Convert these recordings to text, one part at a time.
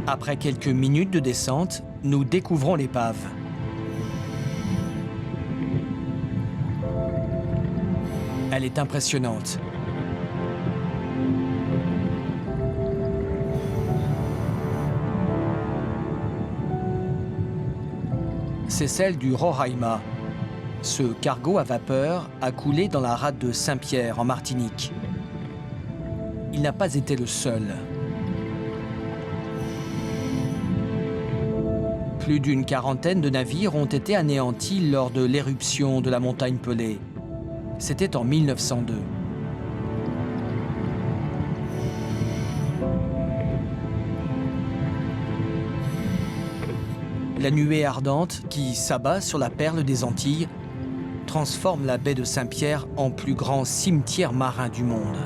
Après quelques minutes de descente, nous découvrons l'épave. Elle est impressionnante. C'est celle du Roraima. Ce cargo à vapeur a coulé dans la rade de Saint-Pierre, en Martinique. Il n'a pas été le seul. Plus d'une quarantaine de navires ont été anéantis lors de l'éruption de la montagne Pelée. C'était en 1902. La nuée ardente qui s'abat sur la perle des Antilles transforme la baie de Saint-Pierre en plus grand cimetière marin du monde.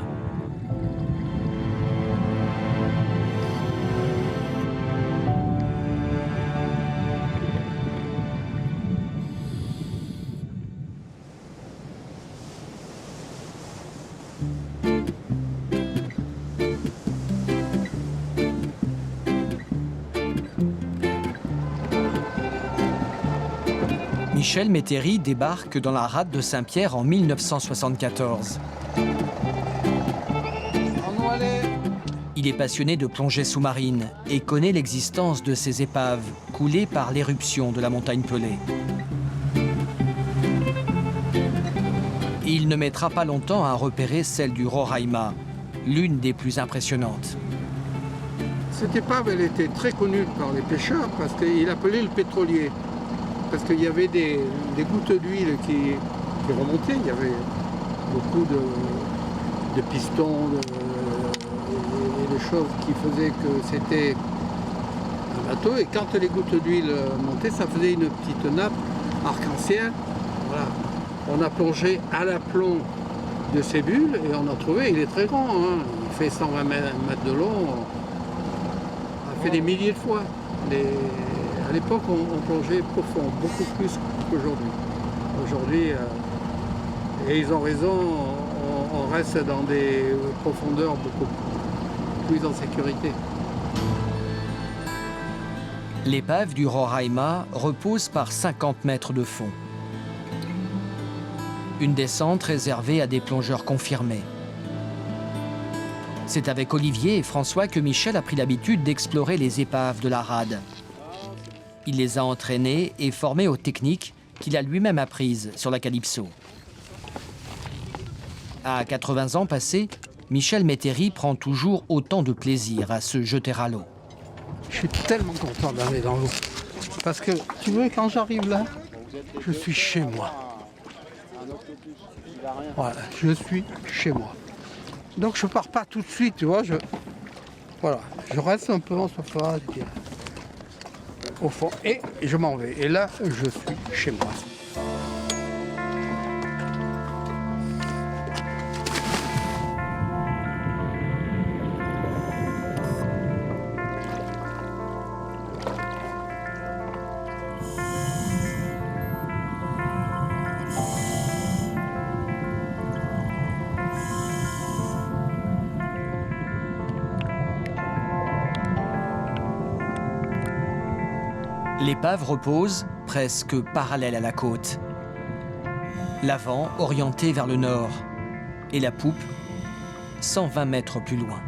Michel Métairie débarque dans la rade de Saint-Pierre en 1974. Il est passionné de plongée sous-marine et connaît l'existence de ces épaves coulées par l'éruption de la montagne Pelée. Il ne mettra pas longtemps à repérer celle du Roraima, l'une des plus impressionnantes. Cette épave, elle était très connue par les pêcheurs parce qu'ils l'appelaient le pétrolier. Parce qu'il y avait des gouttes d'huile qui remontaient, il y avait beaucoup de pistons et de choses qui faisaient que c'était un bateau. Et quand les gouttes d'huile montaient, ça faisait une petite nappe arc-en-ciel. Voilà. On a plongé à l'aplomb de ces bulles et on a trouvé, il est très grand, hein, il fait 120 mètres de long, on a fait des milliers de fois. À l'époque, on plongeait profond, beaucoup plus qu'aujourd'hui. Aujourd'hui, et ils ont raison, on reste dans des profondeurs beaucoup plus en sécurité. L'épave du Roraima repose par 50 mètres de fond. Une descente réservée à des plongeurs confirmés. C'est avec Olivier et François que Michel a pris l'habitude d'explorer les épaves de la rade. Il les a entraînés et formés aux techniques qu'il a lui-même apprises sur la Calypso. À 80 ans passés, Michel Métairie prend toujours autant de plaisir à se jeter à l'eau. Je suis tellement content d'aller dans l'eau. Parce que, tu vois, quand j'arrive là, je suis chez moi. Voilà, je suis chez moi. Donc je pars pas tout de suite, tu vois. Voilà, je reste un peu en surface, au fond, et je m'en vais. Et là, je suis chez moi. L'épave repose presque parallèle à la côte. L'avant orienté vers le nord et la poupe 120 mètres plus loin.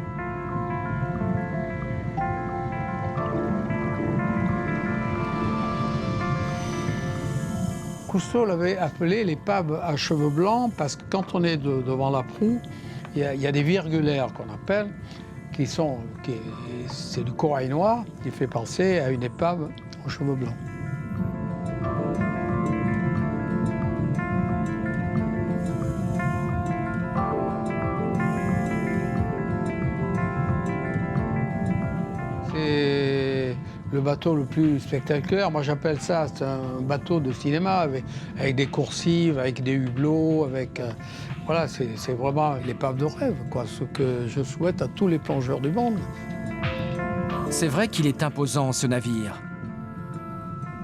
Cousteau l'avait appelé l'épave à cheveux blancs parce que quand on est devant la proue, il y a des virgulaires qu'on appelle, c'est du corail noir qui fait penser à une épave aux cheveux blancs. C'est le bateau le plus spectaculaire. Moi, j'appelle ça, c'est un bateau de cinéma avec des coursives, avec des hublots, voilà, c'est vraiment l'épave de rêve, quoi, ce que je souhaite à tous les plongeurs du monde. C'est vrai qu'il est imposant, ce navire.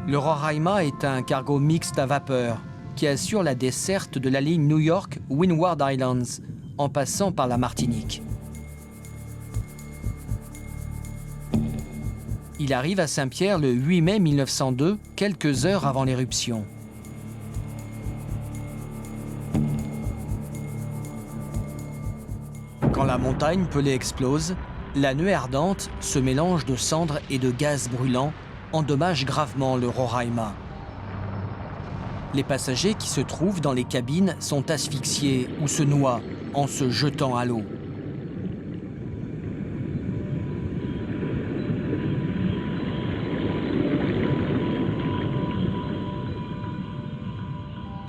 Le Roraima est un cargo mixte à vapeur qui assure la desserte de la ligne New York-Windward Islands en passant par la Martinique. Il arrive à Saint-Pierre le 8 mai 1902, quelques heures avant l'éruption. Quand la montagne Pelée explose, la nuée ardente, ce mélange de cendres et de gaz brûlants, endommage gravement le Roraima. Les passagers qui se trouvent dans les cabines sont asphyxiés ou se noient en se jetant à l'eau.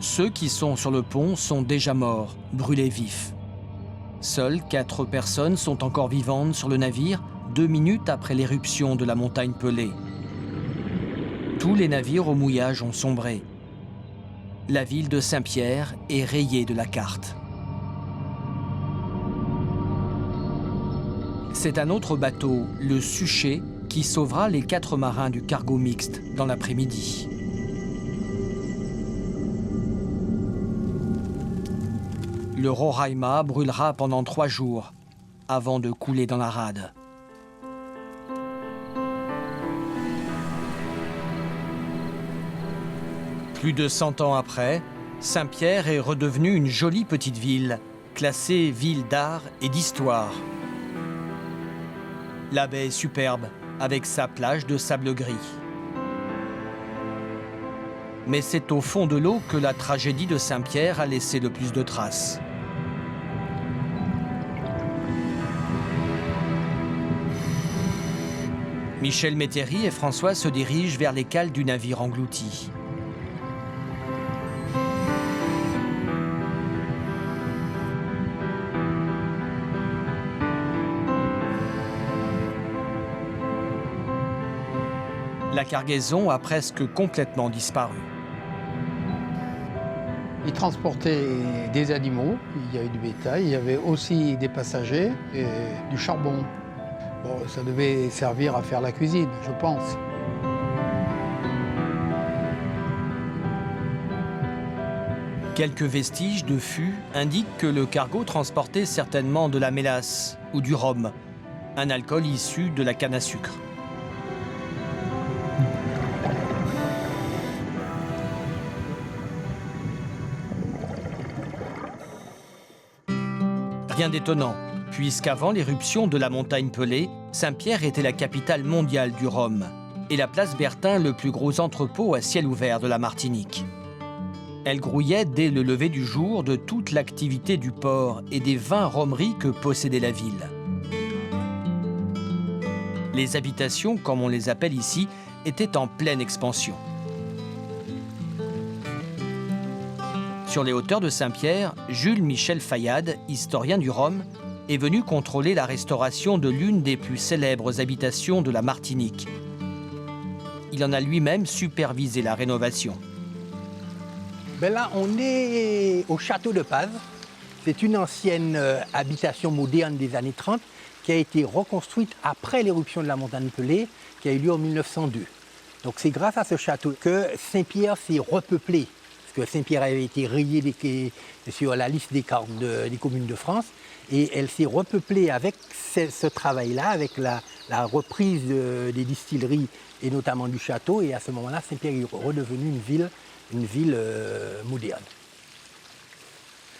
Ceux qui sont sur le pont sont déjà morts, brûlés vifs. Seules 4 personnes sont encore vivantes sur le navire 2 minutes après l'éruption de la montagne Pelée. Tous les navires au mouillage ont sombré. La ville de Saint-Pierre est rayée de la carte. C'est un autre bateau, le Suchet, qui sauvera les 4 marins du cargo mixte dans l'après-midi. Le Roraima brûlera pendant 3 jours avant de couler dans la rade. Plus de 100 ans après, Saint-Pierre est redevenue une jolie petite ville, classée ville d'art et d'histoire. La baie est superbe, avec sa plage de sable gris. Mais c'est au fond de l'eau que la tragédie de Saint-Pierre a laissé le plus de traces. Michel Métairie et François se dirigent vers les cales du navire englouti. La cargaison a presque complètement disparu. Ils transportaient des animaux, il y avait du bétail, il y avait aussi des passagers et du charbon. Bon, ça devait servir à faire la cuisine, je pense. Quelques vestiges de fûts indiquent que le cargo transportait certainement de la mélasse ou du rhum, un alcool issu de la canne à sucre. Rien d'étonnant, puisqu'avant l'éruption de la montagne Pelée, Saint-Pierre était la capitale mondiale du rhum et la place Bertin le plus gros entrepôt à ciel ouvert de la Martinique. Elle grouillait dès le lever du jour de toute l'activité du port et des 20 rhomeries que possédait la ville. Les habitations, comme on les appelle ici, étaient en pleine expansion. Sur les hauteurs de Saint-Pierre, Jules Michel Fayad, historien du rhum, est venu contrôler la restauration de l'une des plus célèbres habitations de la Martinique. Il en a lui-même supervisé la rénovation. Ben là, on est au château de Paz. C'est une ancienne habitation moderne des années 30 qui a été reconstruite après l'éruption de la montagne Pelée, qui a eu lieu en 1902. Donc c'est grâce à ce château que Saint-Pierre s'est repeuplé. Parce que Saint-Pierre avait été rayée sur la liste des cartes des communes de France. Et elle s'est repeuplée avec ce travail-là, avec la reprise des distilleries et notamment du château. Et à ce moment-là, Saint-Pierre est redevenu une ville moderne.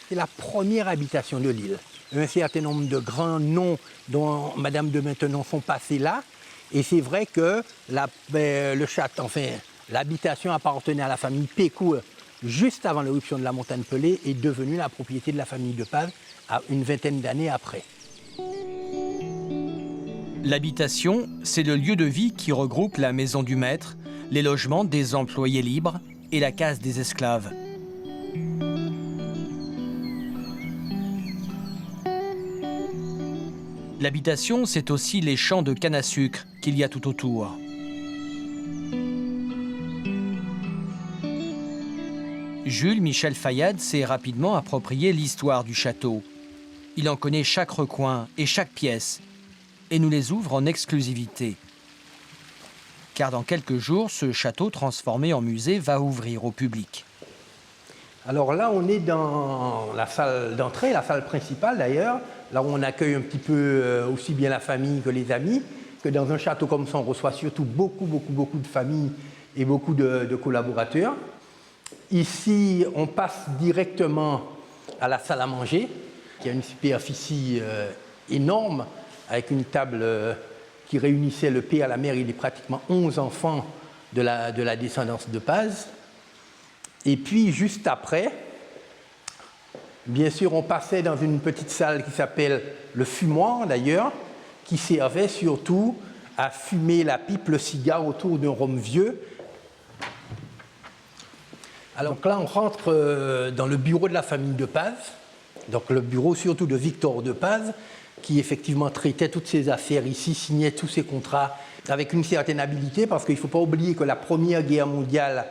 C'est la première habitation de l'île. Un certain nombre de grands noms dont Madame de Maintenon sont passés là. Et c'est vrai que le château, enfin, l'habitation appartenait à la famille Pécourt juste avant l'éruption de la montagne Pelée est devenue la propriété de la famille de Paz une vingtaine d'années après. L'habitation, c'est le lieu de vie qui regroupe la maison du maître, les logements des employés libres et la case des esclaves. L'habitation, c'est aussi les champs de canne à sucre qu'il y a tout autour. Jules Michel Fayad s'est rapidement approprié l'histoire du château. Il en connaît chaque recoin et chaque pièce et nous les ouvre en exclusivité. Car dans quelques jours, ce château transformé en musée va ouvrir au public. Alors là, on est dans la salle d'entrée, la salle principale d'ailleurs, là où on accueille un petit peu aussi bien la famille que les amis. que dans un château comme ça, on reçoit surtout beaucoup de familles et beaucoup de collaborateurs. Ici, on passe directement à la salle à manger, qui a une superficie énorme, avec une table qui réunissait le père, la mère et les pratiquement 11 enfants de la descendance de Paz. Et puis, juste après, bien sûr, on passait dans une petite salle qui s'appelle le fumoir, d'ailleurs, qui servait surtout à fumer la pipe, le cigare autour d'un rhum vieux. Alors là, on rentre dans le bureau de la famille de Paz, donc le bureau surtout de Victor de Paz, qui effectivement traitait toutes ses affaires ici, signait tous ses contrats avec une certaine habileté, parce qu'il ne faut pas oublier que la Première Guerre mondiale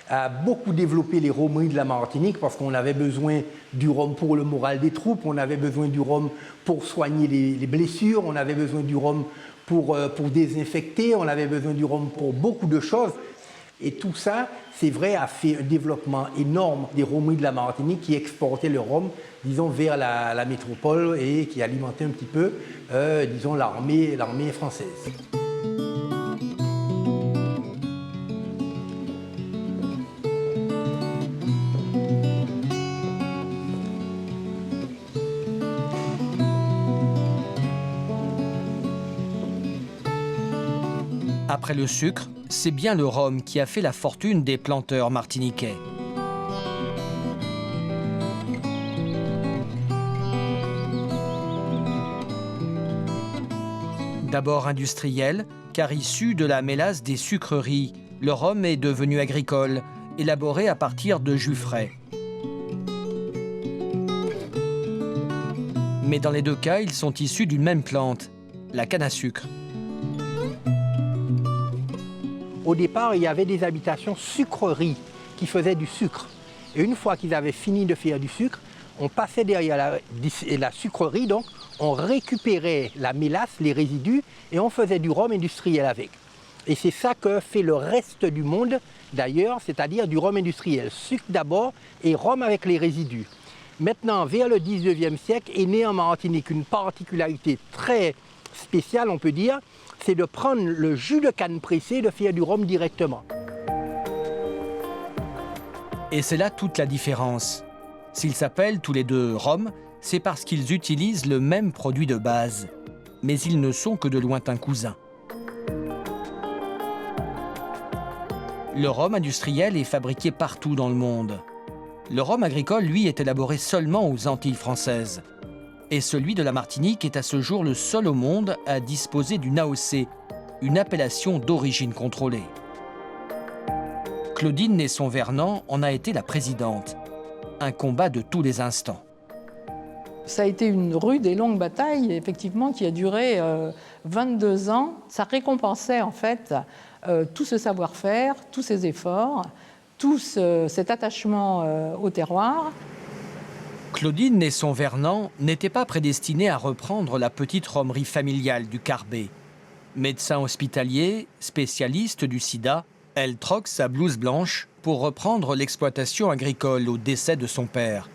a beaucoup développé les rhumeries de la Martinique, parce qu'on avait besoin du rhum pour le moral des troupes, on avait besoin du rhum pour soigner les blessures, on avait besoin du rhum pour désinfecter, on avait besoin du rhum pour beaucoup de choses. Et tout ça, c'est vrai, a fait un développement énorme des rhumeries de la Martinique qui exportaient le rhum, disons, vers la métropole et qui alimentaient un petit peu, disons, l'armée française. Après le sucre, c'est bien le rhum qui a fait la fortune des planteurs martiniquais. D'abord industriel, car issu de la mélasse des sucreries, le rhum est devenu agricole, élaboré à partir de jus frais. Mais dans les deux cas, ils sont issus d'une même plante, la canne à sucre. Au départ, il y avait des habitations sucreries qui faisaient du sucre. Et une fois qu'ils avaient fini de faire du sucre, on passait derrière la sucrerie, donc on récupérait la mélasse, les résidus, et on faisait du rhum industriel avec. Et c'est ça que fait le reste du monde, d'ailleurs, c'est-à-dire du rhum industriel. Sucre d'abord et rhum avec les résidus. Maintenant, vers le 19e siècle, est née en Martinique une particularité très spéciale, on peut dire, c'est de prendre le jus de canne pressé, de faire du rhum directement. Et c'est là toute la différence. S'ils s'appellent tous les deux rhum, c'est parce qu'ils utilisent le même produit de base. Mais ils ne sont que de lointains cousins. Le rhum industriel est fabriqué partout dans le monde. Le rhum agricole, lui, est élaboré seulement aux Antilles françaises. Et celui de la Martinique est à ce jour le seul au monde à disposer d'une AOC, une appellation d'origine contrôlée. Claudine Nesson-Vernant en a été la présidente. Un combat de tous les instants. Ça a été une rude et longue bataille, effectivement, qui a duré 22 ans. Ça récompensait en fait tout ce savoir-faire, tous ces efforts, tout cet attachement au terroir. Claudine Nesson-Vernant n'était pas prédestinée à reprendre la petite rhomerie familiale du Carbet. Médecin hospitalier, spécialiste du sida, elle troque sa blouse blanche pour reprendre l'exploitation agricole au décès de son père.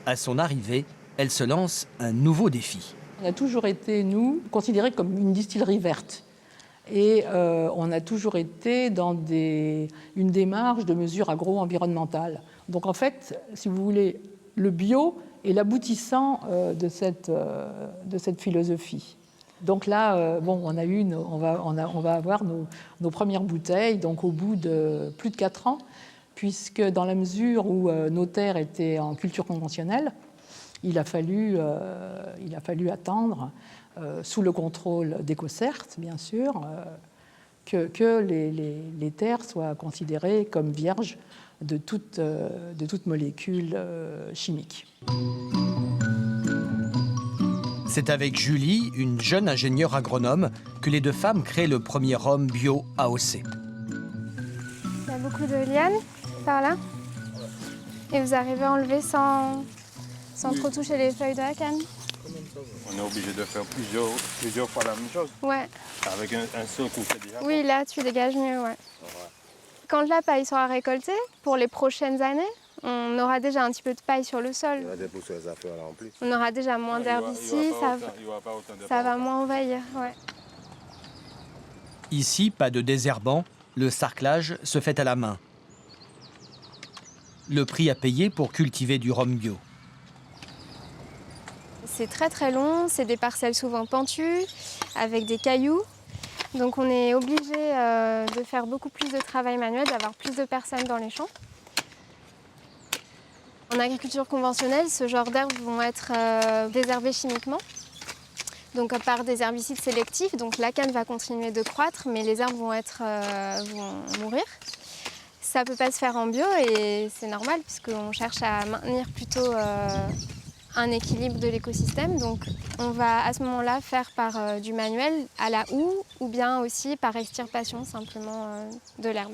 À son arrivée, elle se lance un nouveau défi. On a toujours été, nous, considérés comme une distillerie verte. Et on a toujours été dans une démarche de mesures agro-environnementales. Donc en fait, si vous voulez, le bio est l'aboutissant de cette philosophie. Donc là, on va avoir nos premières bouteilles, donc au bout de plus de 4 ans, puisque dans la mesure où nos terres étaient en culture conventionnelle, il a fallu attendre, sous le contrôle d'Ecocert, bien sûr, que les terres soient considérées comme vierges de toute molécule chimique. C'est avec Julie, une jeune ingénieure agronome, que les deux femmes créent le premier rhum bio AOC. Il y a beaucoup de lianes par là. Et vous arrivez à enlever sans trop toucher les feuilles de la canne. On est obligé de faire plusieurs fois la même chose. Ouais. Avec un seul coup, c'est déjà. Oui, là, tu dégages mieux, ouais. Quand la paille sera récoltée, pour les prochaines années, on aura déjà un petit peu de paille sur le sol. Il y a des poussières à faire là en plus. On aura déjà moins d'herbe ici, ça va moins envahir. Ouais. Ici, pas de désherbant, le sarclage se fait à la main. Le prix à payer pour cultiver du rhum bio. C'est très très long, c'est des parcelles souvent pentues, avec des cailloux. Donc on est obligé de faire beaucoup plus de travail manuel, d'avoir plus de personnes dans les champs. En agriculture conventionnelle, ce genre d'herbes vont être désherbées chimiquement, donc par des herbicides sélectifs. Donc la canne va continuer de croître, mais les herbes vont mourir. Ça ne peut pas se faire en bio et c'est normal puisqu'on cherche à maintenir plutôt un équilibre de l'écosystème. Donc on va à ce moment-là faire par du manuel à la houe ou bien aussi par extirpation simplement de l'herbe.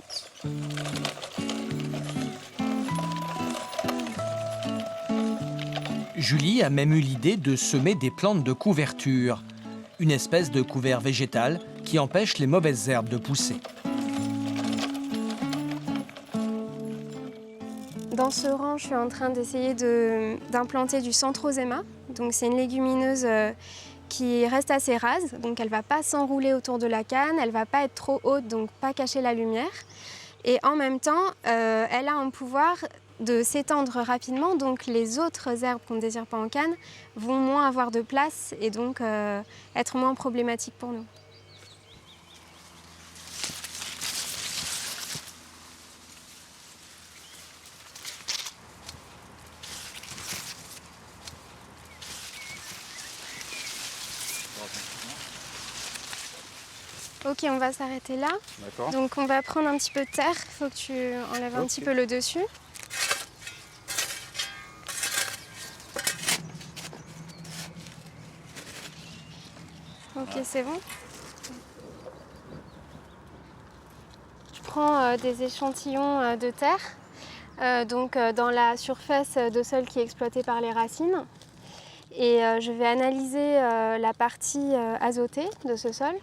Julie a même eu l'idée de semer des plantes de couverture, une espèce de couvert végétal qui empêche les mauvaises herbes de pousser. Dans ce rang, je suis en train d'essayer d'implanter du Centrosema. Donc c'est une légumineuse qui reste assez rase, donc elle ne va pas s'enrouler autour de la canne, elle ne va pas être trop haute, donc pas cacher la lumière. Et en même temps, elle a un pouvoir de s'étendre rapidement, donc les autres herbes qu'on ne désire pas en canne vont moins avoir de place et donc être moins problématiques pour nous. Ok, on va s'arrêter là. D'accord. Donc on va prendre un petit peu de terre, il faut que tu enlèves un petit peu le dessus. Ok, c'est bon. Je prends des échantillons de terre, dans la surface de sol qui est exploitée par les racines. Et je vais analyser la partie azotée de ce sol.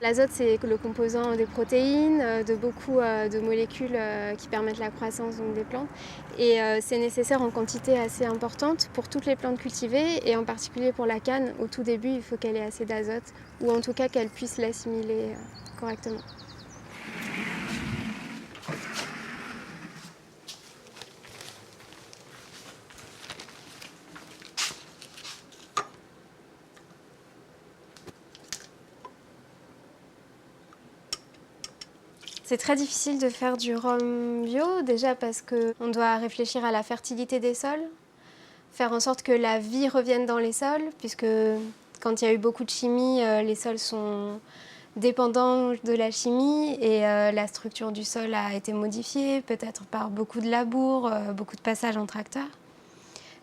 L'azote, c'est le composant des protéines, de beaucoup de molécules qui permettent la croissance donc, des plantes. Et c'est nécessaire en quantité assez importante pour toutes les plantes cultivées, et en particulier pour la canne. Au tout début, il faut qu'elle ait assez d'azote, ou en tout cas qu'elle puisse l'assimiler correctement. C'est très difficile de faire du rhum bio, déjà parce qu'on doit réfléchir à la fertilité des sols, faire en sorte que la vie revienne dans les sols, puisque quand il y a eu beaucoup de chimie, les sols sont dépendants de la chimie et la structure du sol a été modifiée, peut-être par beaucoup de labour, beaucoup de passages en tracteur.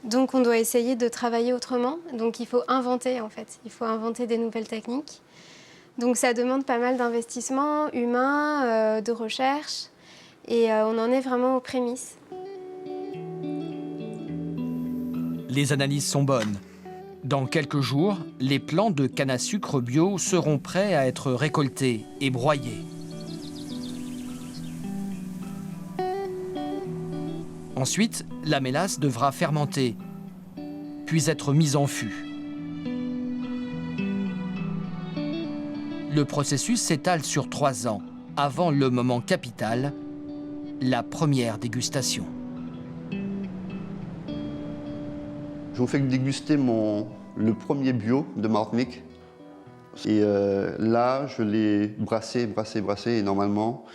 Donc on doit essayer de travailler autrement, donc il faut inventer en fait, il faut inventer des nouvelles techniques. Donc ça demande pas mal d'investissements humains, de recherche, et on en est vraiment aux prémices. Les analyses sont bonnes. Dans quelques jours, les plants de canne à sucre bio seront prêts à être récoltés et broyés. Ensuite, la mélasse devra fermenter, puis être mise en fût. Le processus s'étale sur 3 ans, avant le moment capital, la première dégustation. Je vous fais déguster le premier bio de Martinique. Et là, je l'ai brassé, et normalement,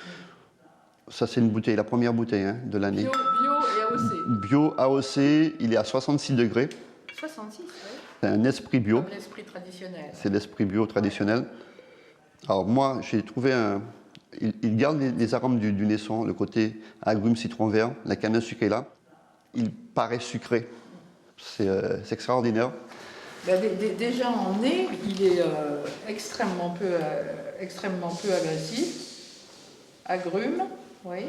ça c'est une bouteille, la première bouteille de l'année. Bio et AOC. Bio AOC, il est à 66 degrés. 66, oui. C'est un esprit bio. Comme l'esprit traditionnel. C'est l'esprit bio traditionnel. Alors moi, j'ai trouvé il garde les arômes du naisson, le côté agrumes, citron vert, la canne à sucre est là. Il paraît sucré. C'est extraordinaire. Ben, déjà en nez, il est extrêmement peu agressif. Agrumes, oui.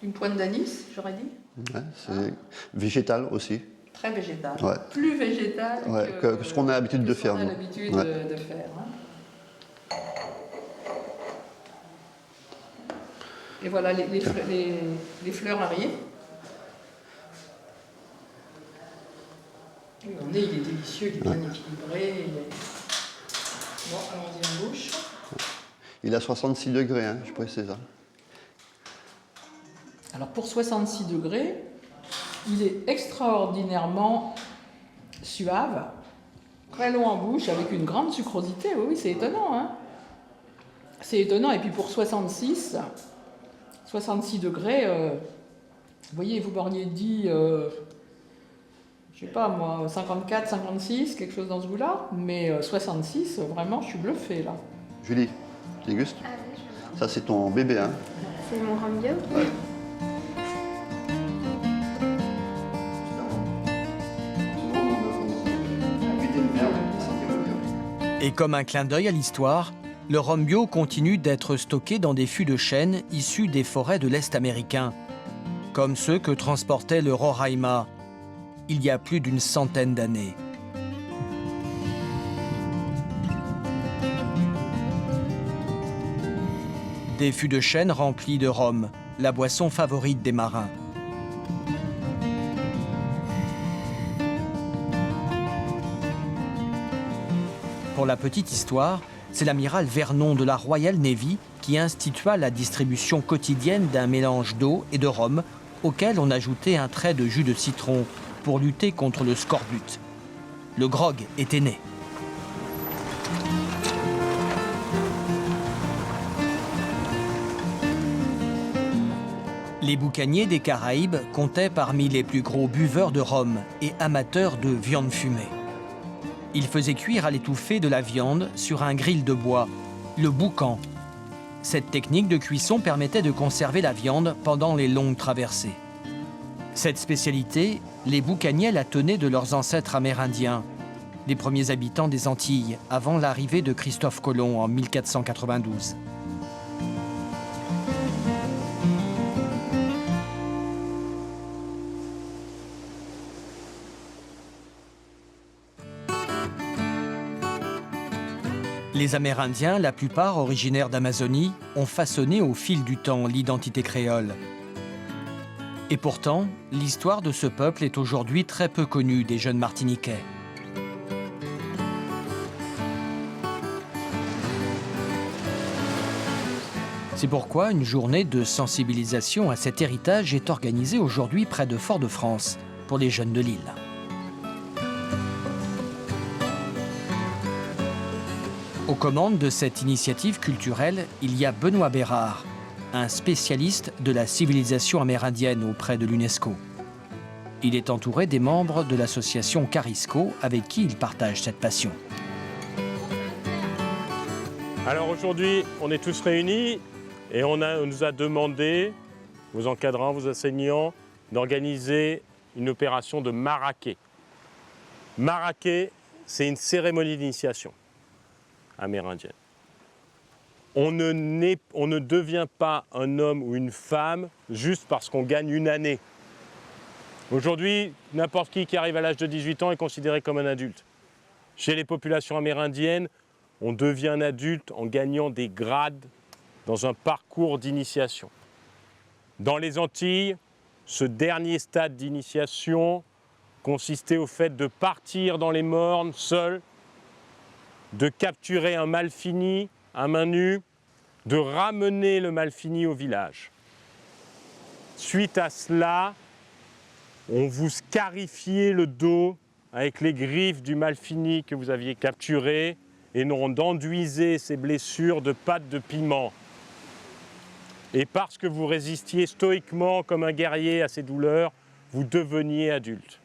Une pointe d'anis, j'aurais dit. Ouais, c'est végétal aussi. Très végétal. Ouais. Plus végétal que ce qu'on a l'habitude de faire. de faire. Hein. Et voilà, les fleurs arrivent. Oui, on est, il est délicieux, il est bien équilibré. Bon, allons-y en bouche. Il a 66 degrés, hein, je précise ça. Alors pour 66 degrés, il est extraordinairement suave, très long en bouche, avec une grande sucrosité. Oui, c'est étonnant. Hein, c'est étonnant. Et puis pour 66 degrés, vous voyez, vous m'auriez dit, je sais pas moi, 54, 56, quelque chose dans ce goût-là. Mais 66, vraiment, je suis bluffée là. Julie, tu dégustes? Ah oui, je vais voir. Ça, c'est ton bébé, hein? C'est mon rhum bio. Ouais. Et comme un clin d'œil à l'histoire, le rhum bio continue d'être stocké dans des fûts de chêne issus des forêts de l'Est américain, comme ceux que transportait le Roraima il y a plus d'une centaine d'années. Des fûts de chêne remplis de rhum, la boisson favorite des marins. Pour la petite histoire, c'est l'amiral Vernon de la Royal Navy qui institua la distribution quotidienne d'un mélange d'eau et de rhum auquel on ajoutait un trait de jus de citron pour lutter contre le scorbut. Le grog était né. Les boucaniers des Caraïbes comptaient parmi les plus gros buveurs de rhum et amateurs de viande fumée. Ils faisaient cuire à l'étouffée de la viande sur un grill de bois, le boucan. Cette technique de cuisson permettait de conserver la viande pendant les longues traversées. Cette spécialité, les boucaniers la tenaient de leurs ancêtres amérindiens, les premiers habitants des Antilles, avant l'arrivée de Christophe Colomb en 1492. Les Amérindiens, la plupart originaires d'Amazonie, ont façonné au fil du temps l'identité créole. Et pourtant, l'histoire de ce peuple est aujourd'hui très peu connue des jeunes Martiniquais. C'est pourquoi une journée de sensibilisation à cet héritage est organisée aujourd'hui près de Fort-de-France pour les jeunes de l'île. Aux commandes de cette initiative culturelle, il y a Benoît Bérard, un spécialiste de la civilisation amérindienne auprès de l'UNESCO. Il est entouré des membres de l'association Carisco avec qui il partage cette passion. Alors aujourd'hui, on est tous réunis et on nous a demandé, vos encadrants, vos enseignants, d'organiser une opération de maraqué. Maraqué, c'est une cérémonie d'initiation amérindienne. On ne devient pas un homme ou une femme juste parce qu'on gagne une année. Aujourd'hui, n'importe qui arrive à l'âge de 18 ans est considéré comme un adulte. Chez les populations amérindiennes, on devient un adulte en gagnant des grades dans un parcours d'initiation. Dans les Antilles, ce dernier stade d'initiation consistait au fait de partir dans les mornes seul, de capturer un malfini à main nue, de ramener le malfini au village. Suite à cela, on vous scarifiait le dos avec les griffes du malfini que vous aviez capturé et on enduisait ces blessures de pâte de piment. Et parce que vous résistiez stoïquement comme un guerrier à ces douleurs, vous deveniez adulte.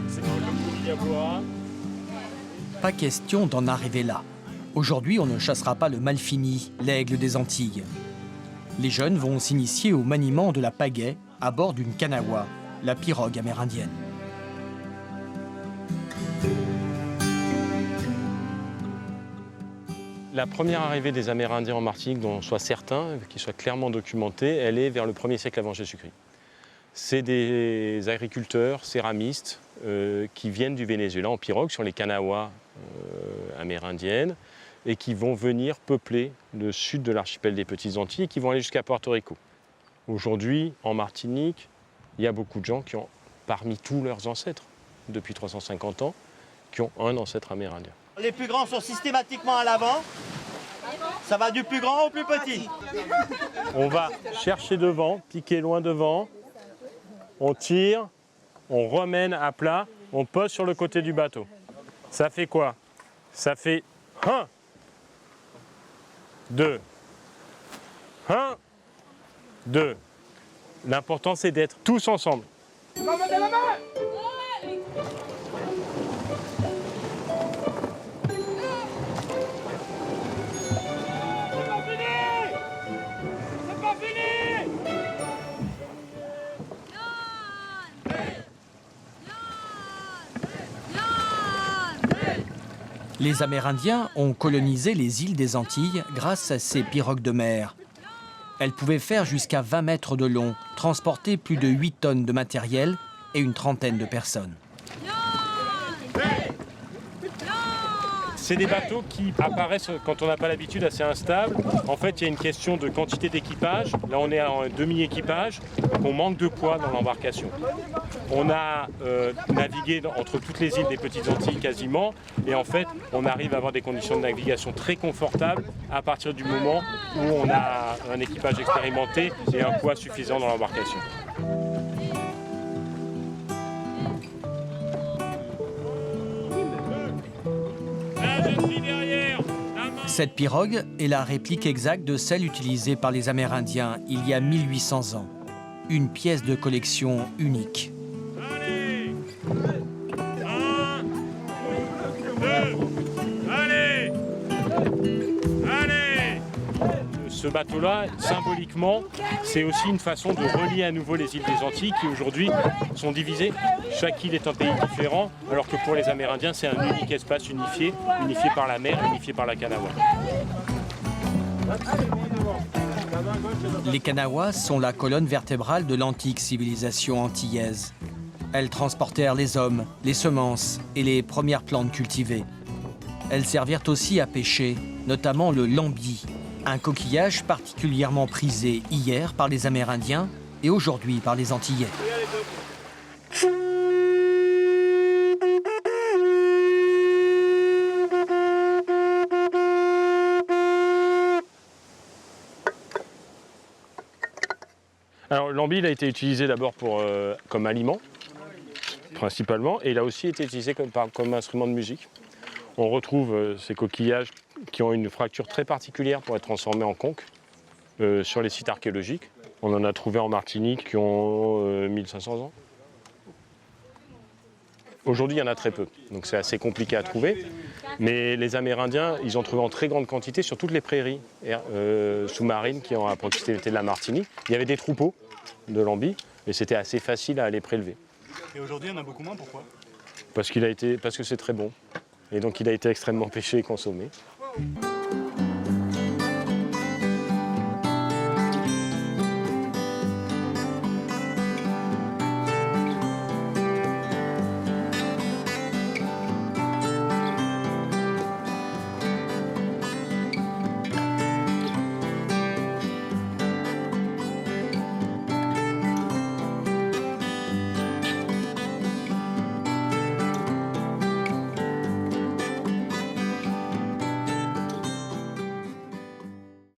C'est le coup à boire. Pas question d'en arriver là. Aujourd'hui, on ne chassera pas le malfini, l'aigle des Antilles. Les jeunes vont s'initier au maniement de la pagaie à bord d'une kanawa, la pirogue amérindienne. La première arrivée des Amérindiens en Martinique, dont on soit certain, qui soit clairement documentée, elle est vers le 1er siècle avant Jésus-Christ. C'est des agriculteurs, céramistes, qui viennent du Venezuela en pirogue sur les kanawas amérindiennes et qui vont venir peupler le sud de l'archipel des Petites Antilles et qui vont aller jusqu'à Porto Rico. Aujourd'hui, en Martinique, il y a beaucoup de gens qui ont, parmi tous leurs ancêtres, depuis 350 ans, qui ont un ancêtre amérindien. Les plus grands sont systématiquement à l'avant. Ça va du plus grand au plus petit. On va chercher devant, piquer loin devant. On tire, on remène à plat, on pose sur le côté du bateau. Ça fait quoi? Ça fait 1, 2, 1, 2. L'important, c'est d'être tous ensemble. Les Amérindiens ont colonisé les îles des Antilles grâce à ces pirogues de mer. Elles pouvaient faire jusqu'à 20 mètres de long, transporter plus de 8 tonnes de matériel et une trentaine de personnes. C'est des bateaux qui apparaissent, quand on n'a pas l'habitude, assez instables. En fait, il y a une question de quantité d'équipage. Là, on est en demi-équipage, donc on manque de poids dans l'embarcation. On a navigué entre toutes les îles des Petites Antilles quasiment, et en fait, on arrive à avoir des conditions de navigation très confortables à partir du moment où on a un équipage expérimenté et un poids suffisant dans l'embarcation. Cette pirogue est la réplique exacte de celle utilisée par les Amérindiens il y a 1800 ans. Une pièce de collection unique. Allez, 1, 2, allez, allez. Ce bateau-là, symboliquement, c'est aussi une façon de relier à nouveau les îles des Antilles qui aujourd'hui sont divisées. Chaque île est un pays différent, alors que pour les Amérindiens, c'est un unique espace unifié, unifié par la mer, unifié par la Kanawha. Les Kanawhas sont la colonne vertébrale de l'antique civilisation antillaise. Elles transportèrent les hommes, les semences et les premières plantes cultivées. Elles servirent aussi à pêcher, notamment le lambi, un coquillage particulièrement prisé hier par les Amérindiens et aujourd'hui par les Antillais. Alors, le lambi, il a été utilisé d'abord comme aliment, principalement, et il a aussi été utilisé comme instrument de musique. On retrouve ces coquillages qui ont une fracture très particulière pour être transformés en conque sur les sites archéologiques. On en a trouvé en Martinique qui ont 1500 ans. Aujourd'hui, il y en a très peu, donc c'est assez compliqué à trouver. Mais les Amérindiens, ils ont trouvé en très grande quantité sur toutes les prairies sous-marines qui ont à proximité de la Martinique. Il y avait des troupeaux de lambis et c'était assez facile à les prélever. Et aujourd'hui, il y en a beaucoup moins, pourquoi? Parce que c'est très bon. Et donc il a été extrêmement pêché et consommé.